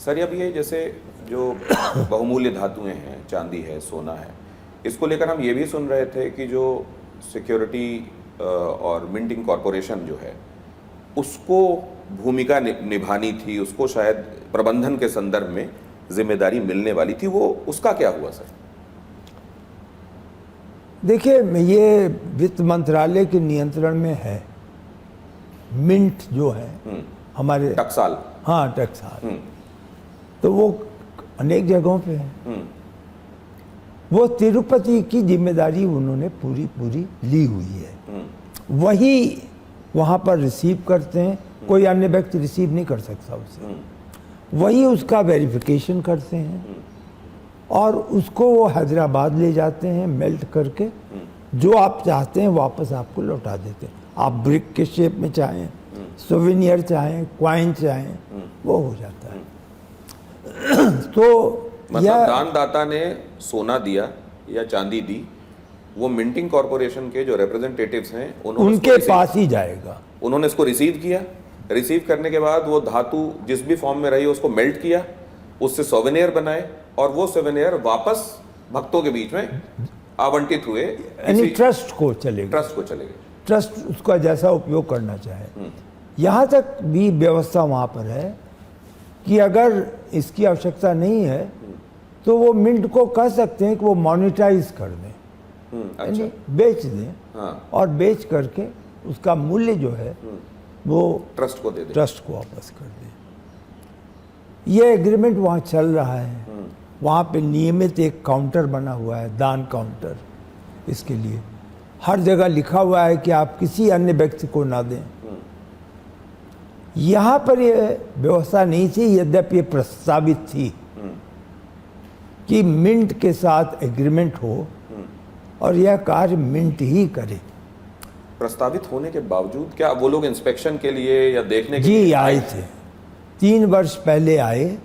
Sir अब ये जैसे जो बहुमूल्य धातुएं हैं, चांदी है, सोना है, इसको लेकर हम ये भी सुन रहे थे कि जो सिक्योरिटी और मिंटिंग कॉरपोरेशन जो है उसको भूमिका निभानी थी, उसको शायद प्रबंधन के संदर्भ में जिम्मेदारी मिलने वाली थी, वो उसका क्या हुआ सर? देखिए, ये वित्त मंत्रालय के नियंत्रण में है। मिंट जो है हमारे टकसाल, हाँ टकसाल, तो वो अनेक जगहों पे है। वो तिरुपति की जिम्मेदारी उन्होंने पूरी पूरी ली हुई है। वही वहाँ पर रिसीव करते हैं, कोई अन्य व्यक्ति रिसीव नहीं कर सकता उसे। वही उसका वेरिफिकेशन करते हैं और उसको वो हैदराबाद ले जाते हैं, मेल्ट करके जो आप चाहते हैं वापस आपको लौटा देते हैं। आप ब्रिक के शेप में चाहें, सोवेनियर चाहें, क्वाइन चाहें, वो हो जाता है। तो मतलब दानदाता ने सोना दिया या चांदी दी, वो मिंटिंग कॉरपोरेशन के जो रिप्रेजेंटेटिव्स हैं उनके पास ही जाएगा। उन्होंने इसको रिसीव किया, रिसीव करने के बाद वो धातु जिस भी फॉर्म में रही उसको मेल्ट किया, उससे सोवेनियर बनाए और वो सोवेनियर वापस भक्तों के बीच में आवंटित हुए, यानी ट्रस्ट को चले गए। ट्रस्ट उसका जैसा उपयोग करना चाहे। यहाँ तक भी व्यवस्था वहाँ पर है कि अगर इसकी आवश्यकता नहीं है तो वो मिंट को कह सकते हैं कि वो मोनेटाइज कर दें, यानी बेच दें। हाँ। और बेच करके उसका मूल्य जो है वो ट्रस्ट को दे दें, ट्रस्ट को वापस कर दें। ये एग्रीमेंट वहाँ चल रहा है। वहाँ पे नियमित एक काउंटर बना हुआ है, दान काउंटर। इसके लिए हर जगह लिखा हुआ है कि आप किसी अन्य व्यक्ति को ना दें। यहाँ पर ये व्यवस्था नहीं थी, यद्यपि ये प्रस्तावित थी कि मिंट के साथ एग्रीमेंट हो और यह कार्य मिंट ही करे। प्रस्तावित होने के बावजूद क्या वो लोग इंस्पेक्शन के लिए या देखने के लिए जी आए थे? 3 वर्ष पहले आए,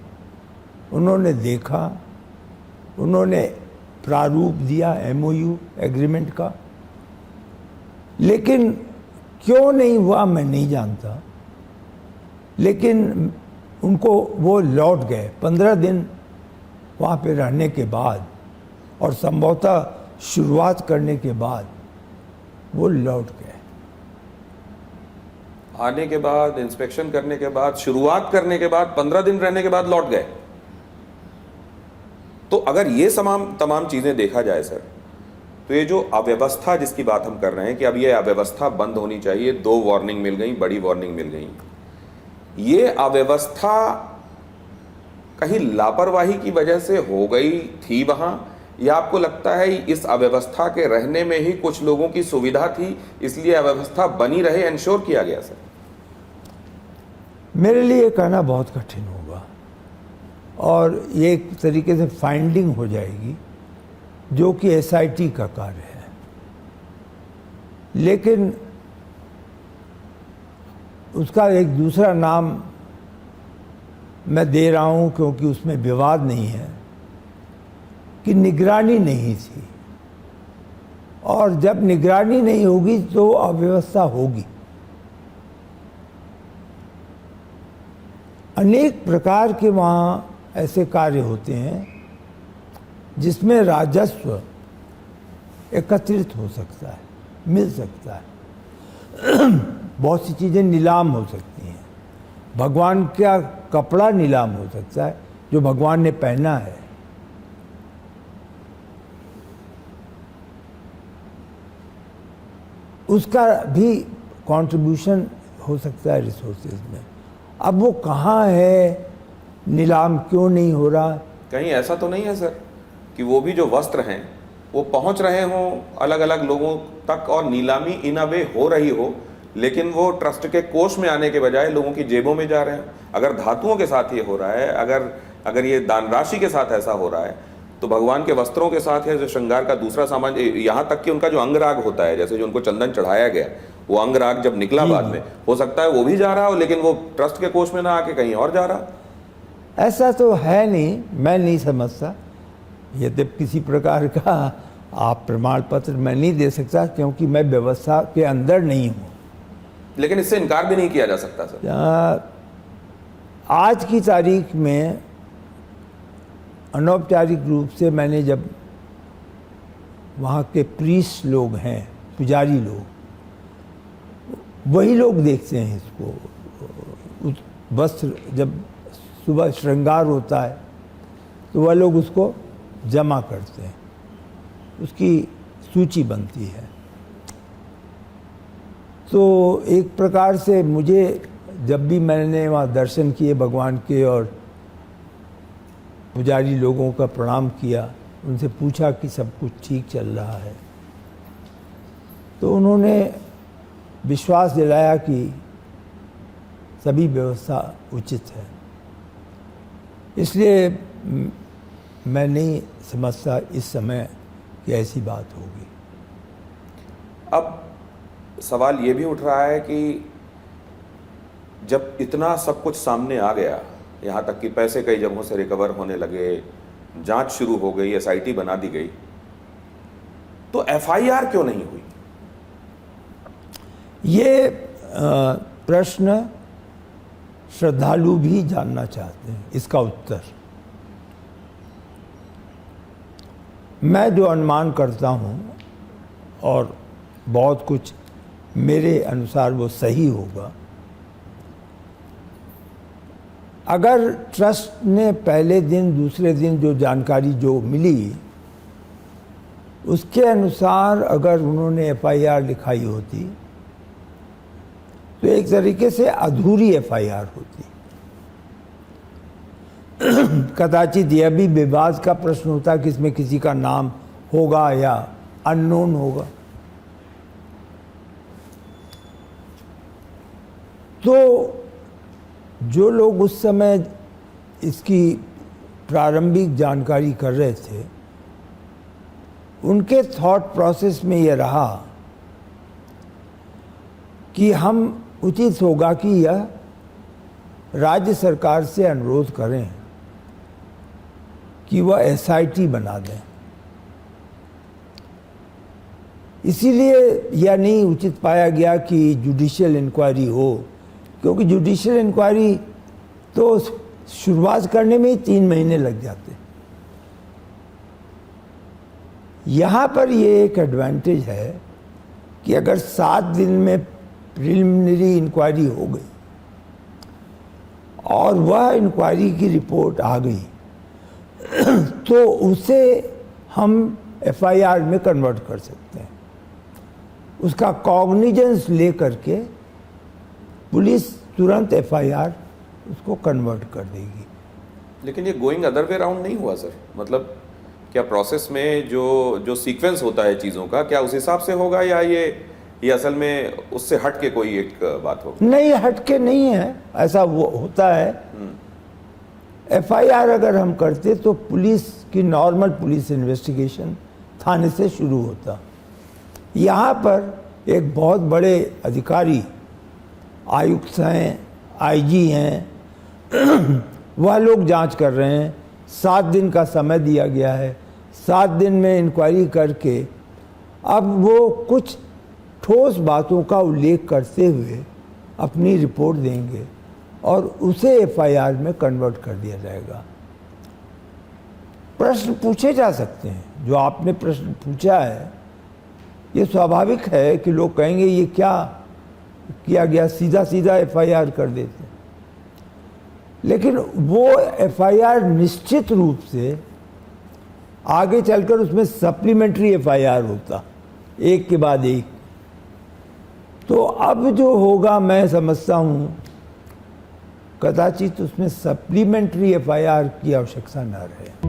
उन्होंने देखा, उन्होंने प्रारूप दिया MOU एग्रीमेंट का, लेकिन क्यों नहीं हुआ मैं नहीं जानता। लेकिन उनको वो लौट गए 15 दिन वहाँ पे रहने के बाद और संभवतः शुरुआत करने के बाद वो लौट गए। आने के बाद, इंस्पेक्शन करने के बाद, शुरुआत करने के बाद, 15 दिन रहने के बाद लौट गए। तो अगर ये तमाम चीजें देखा जाए सर, तो ये जो अव्यवस्था जिसकी बात हम कर रहे हैं कि अब ये अव्यवस्था बंद होनी चाहिए, 2 वार्निंग मिल गई, बड़ी वार्निंग मिल गई, ये अव्यवस्था कहीं लापरवाही की वजह से हो गई थी वहां, या आपको लगता है इस अव्यवस्था के रहने में ही कुछ लोगों की सुविधा थी, इसलिए अव्यवस्था बनी रहे, इंश्योर किया गया सर? मेरे लिए कहना बहुत कठिन होगा और ये एक तरीके से फाइंडिंग हो जाएगी जो कि SIT का कार्य है। लेकिन उसका एक दूसरा नाम मैं दे रहा हूं क्योंकि उसमें विवाद नहीं है कि निगरानी नहीं थी, और जब निगरानी नहीं होगी तो अव्यवस्था होगी। अनेक प्रकार के वहाँ ऐसे कार्य होते हैं जिसमें राजस्व एकत्रित हो सकता है, मिल सकता है। बहुत सी चीज़ें नीलाम हो सकती हैं। भगवान का कपड़ा नीलाम हो सकता है जो भगवान ने पहना है। उसका भी कंट्रीब्यूशन हो सकता है रिसोर्सेज में। अब वो कहाँ है, नीलाम क्यों नहीं हो रहा? कहीं ऐसा तो नहीं है सर कि वो भी जो वस्त्र हैं वो पहुंच रहे हों अलग अलग लोगों तक और नीलामी इन अ वे हो रही हो, लेकिन वो ट्रस्ट के कोष में आने के बजाय लोगों की जेबों में जा रहे हैं? अगर धातुओं के साथ ये हो रहा है, अगर ये दान राशि के साथ ऐसा हो रहा है, तो भगवान के वस्त्रों के साथ है जो श्रृंगार का दूसरा सामान, यहाँ तक कि उनका जो अंगराग होता है, जैसे जो उनको चंदन चढ़ाया गया, वो अंगराग जब निकला बाद में, हो सकता है वो भी जा रहा हो, लेकिन वो ट्रस्ट के कोष में ना आके कहीं और जा रहा। ऐसा तो है नहीं, मैं नहीं समझता। यद्यपि किसी प्रकार का आप प्रमाण पत्र मैं नहीं दे सकता क्योंकि मैं व्यवस्था के अंदर नहीं हूँ। लेकिन इससे इनकार भी नहीं किया जा सकता सर। आज की तारीख में अनौपचारिक रूप से मैंने जब वहाँ के प्रीस्ट लोग हैं, पुजारी लोग, वही लोग देखते हैं इसको। वस्त्र जब सुबह श्रृंगार होता है तो वह लोग उसको जमा करते हैं, उसकी सूची बनती है। तो एक प्रकार से मुझे जब भी मैंने वहाँ दर्शन किए भगवान के और पुजारी लोगों का प्रणाम किया, उनसे पूछा कि सब कुछ ठीक चल रहा है, तो उन्होंने विश्वास दिलाया कि सभी व्यवस्था उचित है। इसलिए मैं नहीं समझता इस समय कि ऐसी बात होगी। अब सवाल ये भी उठ रहा है कि जब इतना सब कुछ सामने आ गया, यहाँ तक कि पैसे कई जगहों से रिकवर होने लगे, जांच शुरू हो गई, एसआईटी बना दी गई, तो एफआईआर क्यों नहीं हुई? ये प्रश्न श्रद्धालु भी जानना चाहते हैं। इसका उत्तर मैं जो अनुमान करता हूँ, और बहुत कुछ मेरे अनुसार वो सही होगा, अगर ट्रस्ट ने पहले दिन दूसरे दिन जो जानकारी जो मिली उसके अनुसार अगर उन्होंने एफआईआर लिखाई होती तो एक तरीके से अधूरी एफआईआर होती। कदाचित यह भी विवाद का प्रश्न होता कि इसमें किसी का नाम होगा या अननोन होगा। तो जो लोग उस समय इसकी प्रारंभिक जानकारी कर रहे थे, उनके थॉट प्रोसेस में यह रहा कि हम उचित होगा कि यह राज्य सरकार से अनुरोध करें कि वह एसआईटी बना दें। इसीलिए यह नहीं उचित पाया गया कि जुडिशियल इंक्वायरी हो, क्योंकि जुडिशियल इंक्वायरी तो शुरुआत करने में ही 3 महीने लग जाते। यहाँ पर ये एक एडवांटेज है कि अगर 7 दिन में प्रिलिमिनरी इंक्वायरी हो गई और वह इंक्वायरी की रिपोर्ट आ गई तो उसे हम एफआईआर में कन्वर्ट कर सकते हैं। उसका कॉग्निजेंस ले करके पुलिस तुरंत एफआईआर उसको कन्वर्ट कर देगी। लेकिन ये गोइंग अदर वे राउंड नहीं हुआ सर? मतलब क्या प्रोसेस में जो सीक्वेंस होता है चीज़ों का, क्या उस हिसाब से होगा या ये असल में उससे हट के कोई एक बात होगी? नहीं, हट के नहीं है, ऐसा वो होता है। एफआईआर अगर हम करते तो पुलिस की नॉर्मल पुलिस इन्वेस्टिगेशन थाने से शुरू होता। यहाँ पर एक बहुत बड़े अधिकारी, आयुक्त हैं, आईजी हैं, वह लोग जांच कर रहे हैं। 7 दिन का समय दिया गया है। 7 दिन में इंक्वायरी करके अब वो कुछ ठोस बातों का उल्लेख करते हुए अपनी रिपोर्ट देंगे और उसे एफआईआर में कन्वर्ट कर दिया जाएगा। प्रश्न पूछे जा सकते हैं, जो आपने प्रश्न पूछा है, ये स्वाभाविक है कि लोग कहेंगे ये क्या किया गया, सीधा सीधा एफआईआर कर देते। लेकिन वो एफआईआर निश्चित रूप से आगे चलकर उसमें सप्लीमेंट्री एफआईआर होता, एक के बाद एक। तो अब जो होगा, मैं समझता हूँ कदाचित उसमें सप्लीमेंट्री एफआईआर की आवश्यकता न रहे।